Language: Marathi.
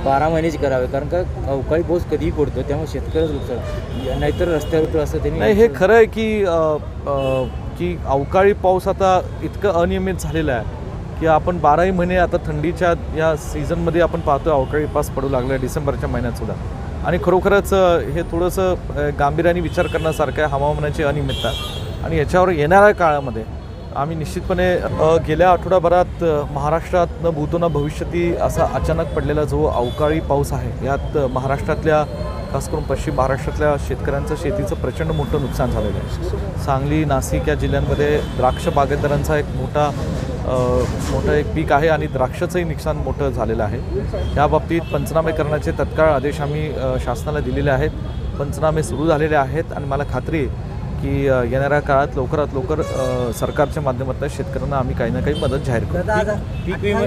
12 महिनेच करावे, कारण का अवकाळी पाऊस कधीही पडतो, त्यामुळे शेतकऱ्याच नुकसान, नाहीतर रस्त्यावर असं त्यांनी नाही, हे खरं आहे की अवकाळी पाऊस आता इतकं अनियमित झालेलं आहे की आपण 12ही महिने आता थंडीच्या या सीझनमध्ये आपण पाहतो अवकाळी पाऊस पडू लागला आहे डिसेंबरच्या महिन्यातसुद्धा. आणि खरोखरच हे थोडंसं गांभीर्याने विचार करण्यासारखं आहे हवामानाची अनियमितता. आणि याच्यावर येणाऱ्या काळामध्ये आम्ही निश्चितपणे गेल्या आठवड्याभरात महाराष्ट्रात न भूतो न भविष्यती असा अचानक पडलेला जो अवकाळी पाऊस आहे, यात महाराष्ट्रातल्या खास करून पश्चिम महाराष्ट्रातल्या शेतकऱ्यांचं शेतीचं प्रचंड मोठं नुकसान झालेलं आहे. सांगली, नाशिक या जिल्ह्यांमध्ये द्राक्ष बागायतदारांचा एक मोठं एक पीक आहे आणि द्राक्षाचंही नुकसान मोठं झालेलं आहे. याबाबतीत पंचनामे करण्याचे तत्काळ आदेश आम्ही शासनाला दिलेले आहेत. पंचनामे सुरू झालेले आहेत आणि मला खात्री आहे की येणाऱ्या काळात लवकरात लवकर सरकारच्या माध्यमातून शेतकऱ्यांना आम्ही काही ना काही मदत जाहीर करू. पीक विमा